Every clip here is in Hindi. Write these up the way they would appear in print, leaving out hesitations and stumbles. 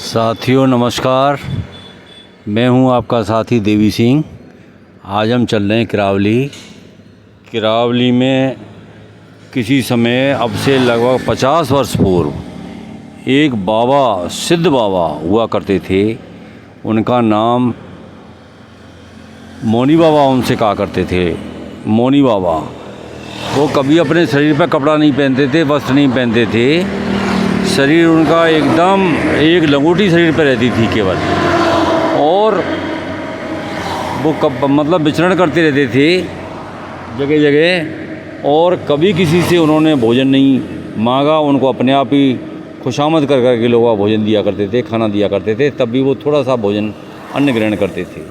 साथियों नमस्कार, मैं हूं आपका साथी देवी सिंह। आज हम चल रहे हैं किरावली में किसी समय अब से लगभग 50 वर्ष पूर्व एक बाबा, सिद्ध बाबा हुआ करते थे। उनका नाम मौनी बाबा उनसे कहा करते थे। मौनी बाबा वो कभी अपने शरीर पर कपड़ा नहीं पहनते थे, वस्त्र नहीं पहनते थे। शरीर उनका एकदम एक लंगोटी शरीर पर रहती थी केवल, और वो मतलब विचरण करते रहते थे जगह जगह, और कभी किसी से उन्होंने भोजन नहीं मांगा। उनको अपने आप ही खुशामद कर करके लोग भोजन दिया करते थे, खाना दिया करते थे। तब भी वो थोड़ा सा भोजन अन्न ग्रहण करते थे,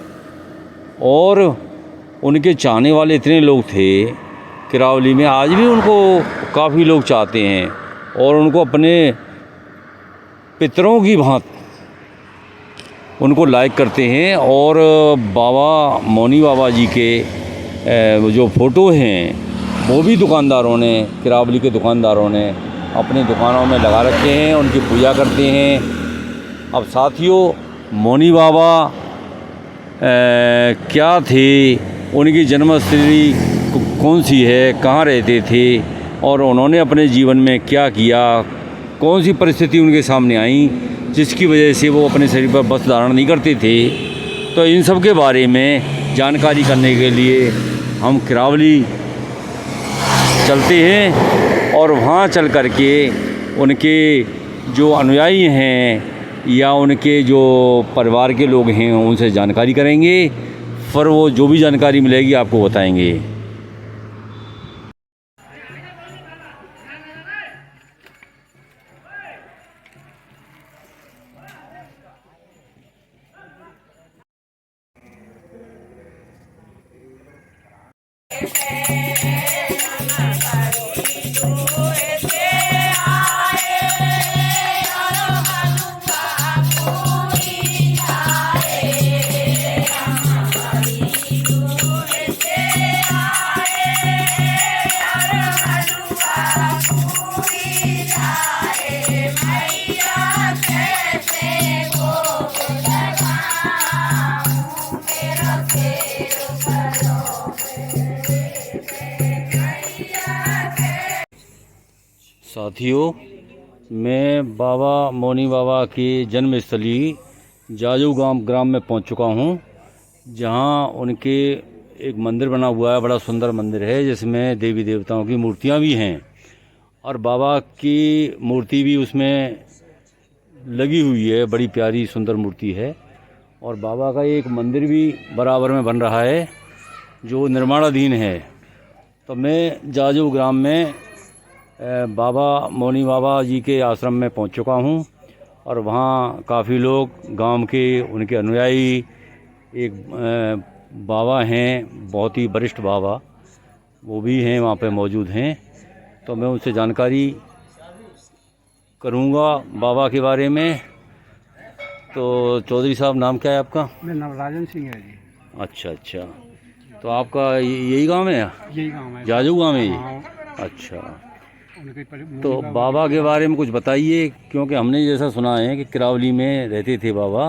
और उनके चाहने वाले इतने लोग थे किरावली में। आज भी उनको काफ़ी लोग चाहते हैं और उनको अपने पितरों की भांति उनको लाइक करते हैं। और बाबा मौनी बाबा जी के जो फ़ोटो हैं वो भी दुकानदारों ने, किरावली के दुकानदारों ने अपनी दुकानों में लगा रखे हैं, उनकी पूजा करते हैं। अब साथियों, मौनी बाबा क्या थे, उनकी जन्मस्थली कौन सी है, कहाँ रहते थे, और उन्होंने अपने जीवन में क्या किया, कौन सी परिस्थिति उनके सामने आई जिसकी वजह से वो अपने शरीर पर वस्त्र धारण नहीं करते थे, तो इन सब के बारे में जानकारी करने के लिए हम किरावली चलते हैं। और वहाँ चल कर के उनके जो अनुयायी हैं या उनके जो परिवार के लोग हैं उनसे जानकारी करेंगे। फिर वो जो भी जानकारी मिलेगी आपको बताएंगे। साथियों, मैं बाबा मौनी बाबा की जन्मस्थली जाजू ग्राम में पहुंच चुका हूं, जहां उनके एक मंदिर बना हुआ है। बड़ा सुंदर मंदिर है जिसमें देवी देवताओं की मूर्तियां भी हैं, और बाबा की मूर्ति भी उसमें लगी हुई है। बड़ी प्यारी सुंदर मूर्ति है। और बाबा का एक मंदिर भी बराबर में बन रहा है जो निर्माणाधीन है। तो मैं जाजू ग्राम में बाबा मौनी बाबा जी के आश्रम में पहुंच चुका हूं, और वहां काफ़ी लोग गांव के उनके अनुयायी, एक बाबा हैं बहुत ही वरिष्ठ बाबा, वो भी हैं वहां पे मौजूद हैं। तो मैं उनसे जानकारी करूंगा बाबा के बारे में। तो चौधरी साहब, नाम क्या है आपका? मेरा नाम राजन सिंह है जी। अच्छा, तो आपका यही गांव है? यही गाँव है, जाजू गांव है ये? हाँ। अच्छा, तो बाबा के बारे में कुछ बताइए, क्योंकि हमने जैसा सुना है कि किरावली में रहते थे बाबा,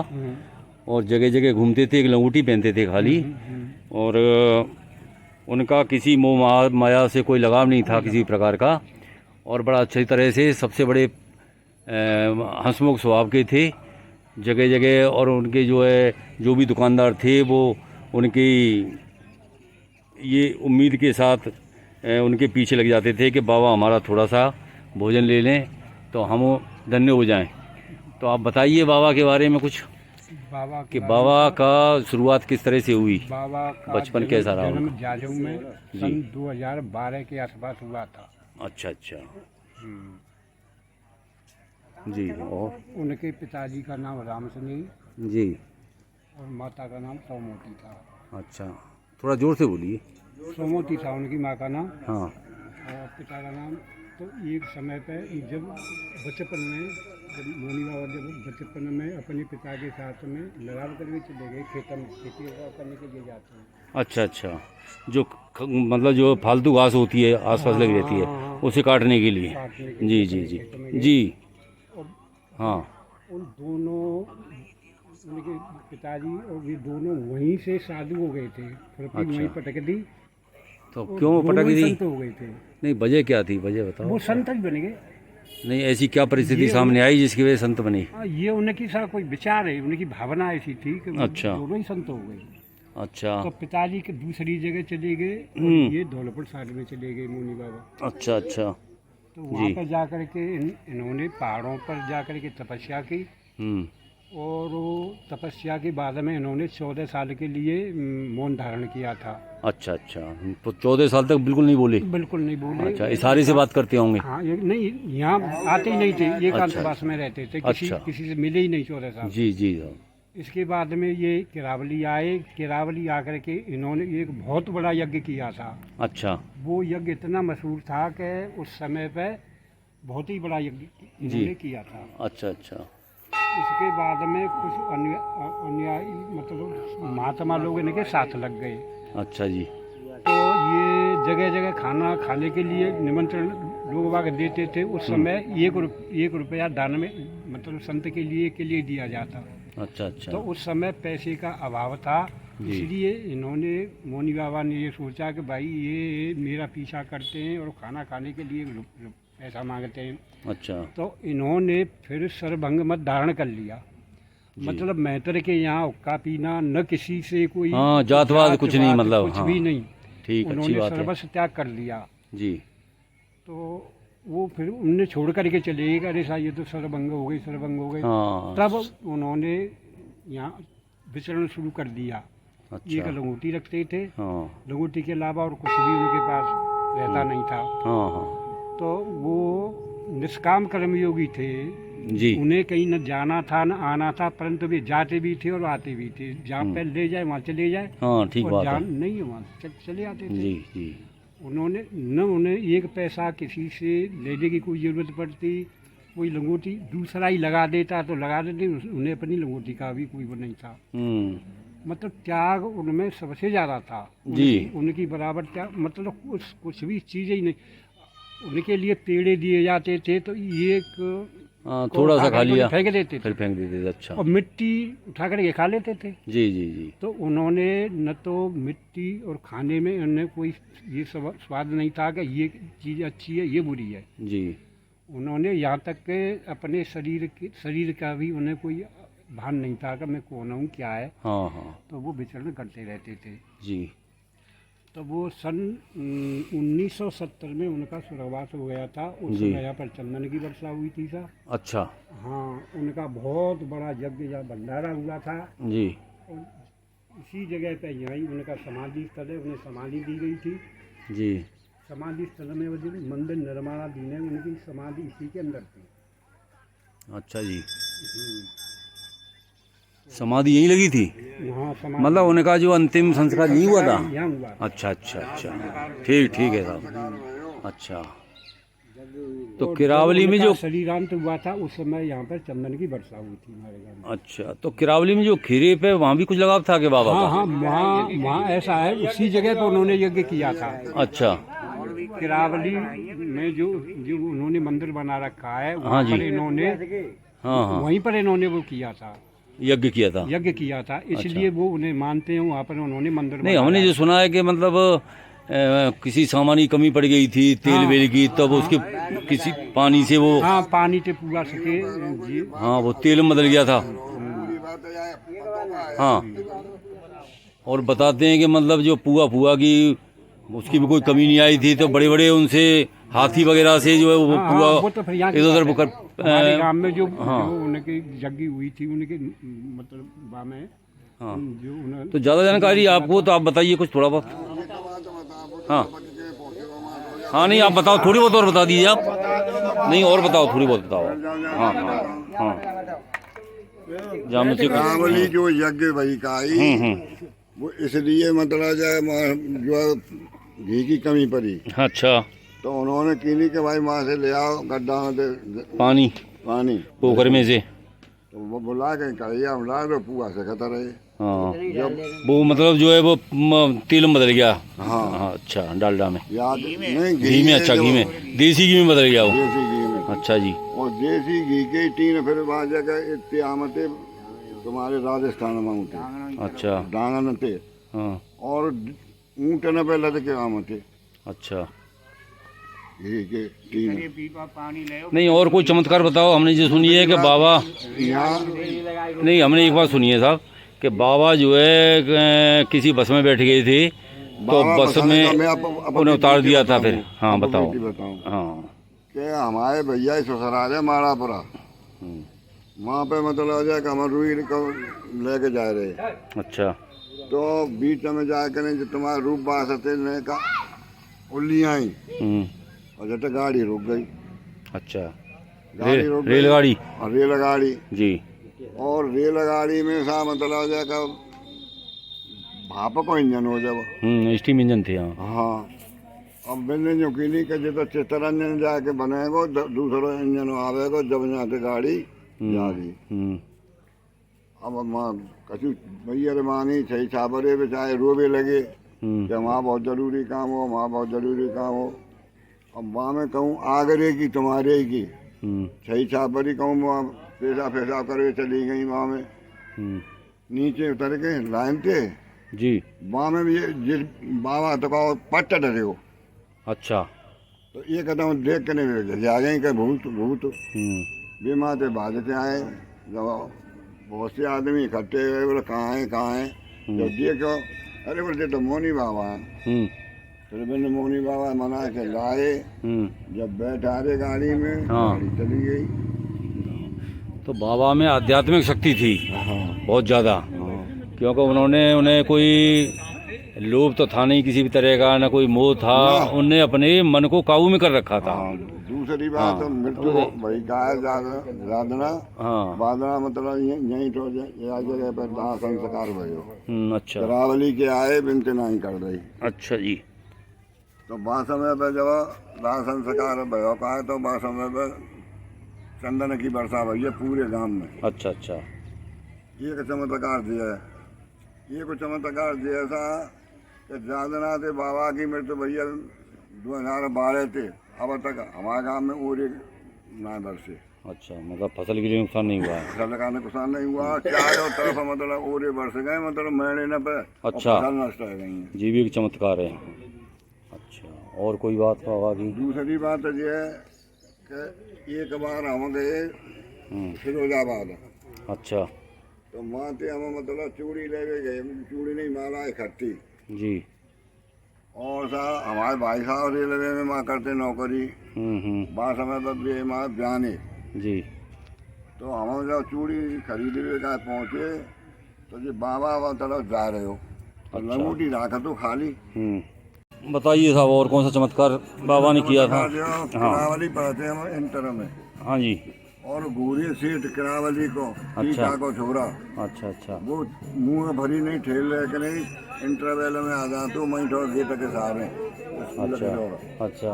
और जगह जगह घूमते थे, एक लंगोटी पहनते थे खाली, और उनका किसी मोह माया से कोई लगाव नहीं था किसी प्रकार का, और बड़ा अच्छी तरह से सबसे बड़े हंसमुख स्वभाव के थे जगह जगह। और उनके जो भी दुकानदार थे वो उनकी ये उम्मीद के साथ उनके पीछे लग जाते थे कि बाबा हमारा थोड़ा सा भोजन ले लें तो हम धन्य हो जाएं। तो आप बताइए बाबा के बारे में कुछ, कि बाबा का शुरुआत किस तरह से हुई, बाबा का बचपन कैसा रहा जन्म उनका? जाजू में सन 2012 के आसपास हुआ था। अच्छा जी। और उनके पिताजी का नाम रामसनी जी, और माता का नाम सोमोती था। अच्छा, थोड़ा ज़ोर से बोलिए। सोमोती था उनकी माँ का नाम, हाँ, और पिता का नाम। तो एक समय पे जब बचपन में, जब मौनी बाबा जब बचपन में अपने पिता के साथ में लगाव करके चले गए खेतों में, खेती करने के लिए जाते हैं। अच्छा, जो मतलब जो फालतू घास होती है आसपास लगी रहती है उसे काटने के लिए। जी। जी। हाँ, उन दोनों उनके पिताजी और ये दोनों वहीं से साधु हो गए थे, खुरपी अच्छा। वहीं पटक दी तो और क्यों दोनों पटक ही दी? संत हो गए थे। नहीं, वजह क्या थी, वजह बताओ। वो संत ही बन गए। नहीं, ऐसी क्या परिस्थिति ये सामने आई जिसकी वजह से संत बनी? हाँ, ये उनकी सा कोई विचार है, उनकी भावना ऐसी थी कि वो अच्छा। दोनों ही संत हो गए। अच्छा। तो पिताजी के दूसरी जगह चले गए और हम्म। ये धौलपुर साइड में चले गए मोनी बाबा। अच्छा अच्छा। तो वहाँ जी। पर जा कर के इन्होंने पहाड़ों पर जा कर के तपस्या की हम्म। और वो तपस्या के बाद में इन्होंने 14 साल के लिए मौन धारण किया था। अच्छा अच्छा। तो 14 साल तक बिल्कुल नहीं बोले? बिल्कुल नहीं बोले। अच्छा, इशारे से बात करते होंगे? हाँ, नहीं, यहाँ आते ही नहीं थे, एकांतवास अच्छा। में रहते थे, अच्छा। किसी से मिले ही नहीं 14 साल। जी जी साहब। इसके बाद में ये केरावली आए, केरावली आकर के इन्होंने एक बहुत बड़ा यज्ञ किया था। अच्छा। वो यज्ञ इतना मशहूर था कि उस समय पे बहुत ही बड़ा यज्ञ इन्होंने किया था। अच्छा अच्छा। इसके बाद में कुछ अनुयायी मतलब महात्मा लोग इनके साथ लग गए। अच्छा जी। तो ये जगह जगह खाना खाने के लिए निमंत्रण लोग वाग देते थे। उस समय एक रुपया दान में मतलब संत के लिए दिया जाता। अच्छा अच्छा। तो उस समय पैसे का अभाव था, जी। इसलिए इन्होंने मोनी बाबा ने ये सोचा कि भाई ये मेरा पीछा करते हैं और खाना खाने के लिए पैसा मांगते हैं। अच्छा। तो इन्होंने फिर सर्वभंग मत धारण कर लिया। जी। मतलब मैत्र के यहाँ हुक्का पीना, न किसी से कोई हाँ, जातवाद कुछ नहीं, मतलब कुछ हाँ। भी नहीं। ठीक, अच्छी उन्होंने बात है। सर्वस्व त्याग कर लिया। जी। तो वो फिर उनने छोड़ करके चले गए, अरे साहब ये तो सर्वभंग हो गई, सर्वभंग हो गई। हाँ। तब उन्होंने यहाँ विचरण शुरू कर दिया। एक अच्छा। लंगोटी रखते थे, हाँ लंगोटी के अलावा और कुछ भी उनके पास रहता नहीं था। हाँ हाँ। तो वो निष्काम कर्मयोगी थे। जी। उन्हें कहीं न जाना था न आना था, परंतु वे जाते भी थे और आते भी थे। जहाँ पे ले जाए वहाँ चले जाए, हाँ, ठीक और बात है। जान नहीं है वहाँ चले आते थे। जी जी। उन्होंने न उन्हें एक पैसा किसी से लेने की कोई ज़रूरत पड़ती, कोई लंगोटी दूसरा ही लगा देता तो लगा देते, उन्हें अपनी लंगोटी का भी कोई वो नहीं था। मतलब त्याग उनमें सबसे ज़्यादा था। जी। उनकी बराबर त्याग मतलब कुछ भी चीज़ ही नहीं। उनके लिए पेड़े दिए जाते थे तो एक हाँ, थोड़ा सा खा लिया, फेंक देते थे फिर फेंक देते थे। अच्छा। और मिट्टी उठा करके खा लेते थे। जी जी जी। तो उन्होंने न तो मिट्टी और खाने में उन्हें कोई ये स्वाद नहीं था कि ये चीज़ अच्छी है ये बुरी है। जी। उन्होंने यहाँ तक के अपने शरीर का भी उन्हें कोई भान नहीं था कि मैं कौन हूँ क्या है। हाँ हाँ। तो वो विचरण करते रहते थे। जी। तो वो सन 1970 में उनका स्वर्गवास हो गया था। उस जी। समय यहाँ पर चंदन की वर्षा हुई थी सर। अच्छा। हाँ, उनका बहुत बड़ा यज्ञ या भंडारा हुआ था। जी। और इसी जगह पे यहीं उनका समाधि स्थल है, उन्हें समाधि दी गई थी। जी। समाधि स्थल में वो जो मंदिर निर्माणाधीन है, उनकी समाधि इसी के अंदर थी। अच्छा जी। समाधि यहीं लगी थी? यहाँ समाधि मतलब उनका जो अंतिम संस्कार यहीं हुआ था? यहाँ हुआ था। अच्छा अच्छा अच्छा। ठीक ठीक है साहब। अच्छा। तो किरावली में जो शरीरांत हुआ था उस समय यहाँ पर चंदन की वर्षा हुई थी हमारे गाँव में। अच्छा, तो किरावली में जो खीरे पे वहाँ भी कुछ लगाव था कि बाबा हाँ का? हाँ, वहाँ ऐसा है, उसी जगह पर उन्होंने यज्ञ किया था। अच्छा। किरावली में जो जो उन्होंने मंदिर बना रखा है, हाँ वहाँ जी। पर इन्होंने हाँ हाँ, वहीं पर इन्होंने वो किया था, यज्ञ किया था। यज्ञ किया था। इसलिए वो उन्हें मानते हैं, वहाँ पर उन्होंने मंदिर नहीं, बनाया। हमने जो सुना है कि मतलब किसी सामान की कमी पड़ गई थी, तेल वेल की, तब उसके किसी पानी से वो, हाँ, पानी से पूरा सके जी। हाँ, वो तेल में बदल गया था। हाँ। और बताते हैं कि मतलब जो पुआ की उसकी भी कोई कमी नहीं आई थी, तो बड़े बड़े उनसे हाथी वगैरह से जो है वो हाँ, पुआ वो तो फिर यहाँ की इधर बात उधर है। हमारे गांव में जो हाँ। जो उनकी यज्ञ हुई थी, उनके मतलब गाँव में हाँ। जो उन्होंने तो ज़्यादा जानकारी आपको, तो आप बताइए कुछ थोड़ा बहुत। हाँ हाँ, नहीं आप बताओ, थोड़ी बहुत और बता दीजिए आप। नहीं, और बताओ, थोड़ी बहुत बताओ। हाँ हाँ हाँ। किरावली जो यज्ञ वही का आई, वो इसलिए मतलब जो है घी की कमी पड़ी, अच्छा। तो उन्होंने कीनी के भाई वहाँ से ले आओ गड्ढा में पानी पानी पोखर में से, तो वो बुला के कढ़िया बुला तो पुआ से खाता रहे। हाँ, जब वो मतलब जो है वो तेल में बदल गया। हाँ। हाँ, अच्छा, डालडा में, याद नहीं घी में, अच्छा, घी में, देसी घी में बदल गया वो। देसी घी में अच्छा जी। और देसी घी के टीन फिर वहाँ जगह इतने आमते तुम्हारे राजस्थान में होते अच्छा। डांगन थे हाँ। और ऊँट न पे लद के आमते अच्छा। घी के टीन। नहीं, और कोई चमत्कार बताओ। हमने जो सुनी है कि बाबा, यहाँ नहीं हमने एक बात सुनी है साहब कि बाबा जो है किसी बस में बैठ गए थे तो बाबा बस बताने का में मैं अपनी उन्हें उतार बेटी दिया था बताऊं, फिर। हाँ अपनी बताओ। बेटी बताऊं हाँ। कि हमारे भैया ही ससुराल है मारापुरा, हम्म, वहाँ पे मतलब आ जाए कि हम रुई को लेके जा रहे, अच्छा। तो बीच में जाकर जो तुम्हारा रूप बास ने का उल्लियाँ आई हम्म, और जट गाड़ी रुक गई। अच्छा। गाड़ी रुक गई रेलगाड़ी। और रेलगाड़ी, जी। और रेलगाड़ी में सा मतलब आ जाए का भाप को इंजन हो जब। स्टीम इंजन थे। हाँ। हाँ, अब मैंने जो की कि जो चित्तरंजन जाके बनेगो दूसरो इंजन आवेगो जब यहाँ से गाड़ी जागी। हम्म, अब माँ कछु भैया रे मानी छही छापरे बेचारे रोवे लगे हम्म, कि वहाँ बहुत जरूरी काम हो, वहाँ बहुत जरूरी काम हो। अब वहाँ में कहूँ आगरे की तुम्हारे की छही छापरी कहूँ वहाँ पेशाब पेशाब करके चली गई वहाँ में। हम्म, नीचे उतर के लाइन थे जी। वहाँ में भी ये जिस बाबा तो कहो पट्ट डरे हो, अच्छा। तो ये कदम देख के नहीं आ गए कि भूत भूत बीमा से भाजते आए। जब बहुत से आदमी इकट्ठे हुए बोले कहाँ है कहाँ है, जब देखो अरे बोलते तो मोनी बाबा हैं। फिर मैंने मोनी बाबा मना के लाए, जब बैठा रहे गाड़ी में हाँ। गाड़ी चली गई। तो बाबा में आध्यात्मिक शक्ति थी हाँ बहुत ज़्यादा, क्योंकि उन्होंने उन्हें कोई लोभ तो था नहीं किसी भी तरह का, ना कोई मोह था। ना। उनने अपने मन को काबू में कर रखा था। हाँ, दूसरी बात हाँ। मृत्यु भाई का है जादना हाँ। बादना मतलब यहीं तो या जगह पर दाह संस्कार भयो। अच्छा। करावली के आए बिनते नहीं कर रही, अच्छा जी। तो वहाँ समय पर जब दाह संस्कार भयो का है तो वहाँ समय पर चंदन की वर्षा भई है पूरे गांव में। अच्छा। अच्छा। एक चमत्कार दिया है, एक चमत्कार दिया था कि जादना से बाबा की मृत्यु भैया 2012 थे, अब तक हमारे गांव में और एक ना बरसे। अच्छा, मतलब फसल के लिए नुकसान नहीं हुआ है। फसल का नुकसान नहीं हुआ, चारों तरफ मतलब ओरे बरस गए, मतलब महीने न पे अच्छा। फसल नष्ट हो गई है। जी भी एक चमत्कार है। अच्छा, और कोई बात बाबा की? दूसरी बात ये है कि एक बार हम गए फिरोजाबाद। अच्छा तो वहाँ से हम मतलब चूड़ी ले गए, चूड़ी नहीं माला इकट्ठी जी। और सा हमारे भाई साहब रेलवे में माँ करते नौकरी, वहाँ समय पर भी माँ बयाने जी। तो हम जब चूड़ी खरीदने का पहुँचे तो जी बाबा तरफ जा रहे हो और लंगूटी रखा तो खाली। बताइए साहब, और कौन सा चमत्कार बाबा ने किया था? किरावली पढ़ते हम इंटर में। हाँ जी। और घूरी सेठ किरावली को अच्छा। टीका को छोड़ा, अच्छा। अच्छा। वो मुंह में भरी नहीं ठेल रहे कि नहीं इंटरवेल में आ जा तो मैं तो गेट के सारे। अच्छा। अच्छा।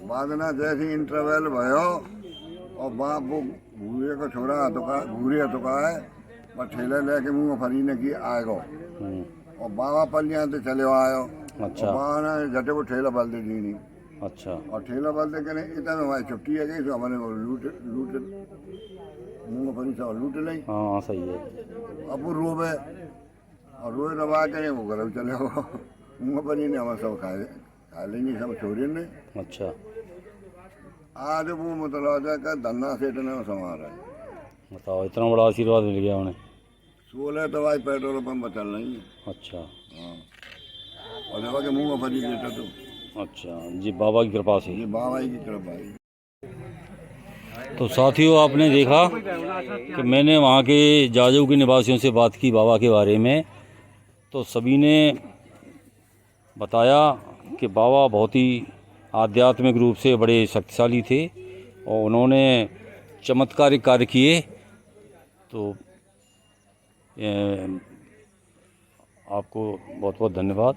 बाद में जैसे इंटरवेल भयो और बाप वो घूरे को छोड़ा घूरे तो का है और ठेले लेके मुंह में भरी ने की आएगो और बाबा पलियाँ से चले आयो। अच्छा। और बाबा ने झटे वो ठेला बल दे दी नहीं। अच्छा। और ठेला बल दे के नहीं इतना में हमारी छुट्टी है गई तो हमने वो लूट मुँह में भरी सब लूट ली। हाँ सही है। अब वो रोवे और रोए रवा के वो घर चले हो मुँह पर ही नहीं हमारे सब खा लेंगे सब छोड़े ने। अच्छा। आज वो मतलब का धन्ना सेठ ने संभाला है। बताओ, इतना बड़ा आशीर्वाद मिल गया उन्हें। 16 तो भाई पेट्रोल पंप चल रही है। अच्छा। हाँ, और जब के मुँह में भरी देता तो अच्छा जी, बाबा की कृपा से। ये बाबा की कृपा है। तो साथियों, आपने देखा कि मैंने वहाँ के जाजू के निवासियों से बात की बाबा के बारे में, तो सभी ने बताया कि बाबा बहुत ही आध्यात्मिक रूप से बड़े शक्तिशाली थे और उन्होंने चमत्कारिक कार्य किए। तो आपको बहुत बहुत धन्यवाद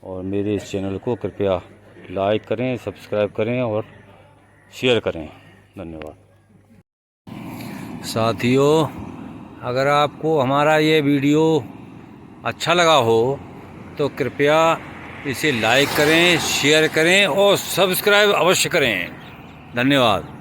और मेरे इस चैनल को कृपया लाइक करें, सब्सक्राइब करें और शेयर करें। धन्यवाद। साथियों, अगर आपको हमारा ये वीडियो अच्छा लगा हो तो कृपया इसे लाइक करें, शेयर करें और सब्सक्राइब अवश्य करें। धन्यवाद।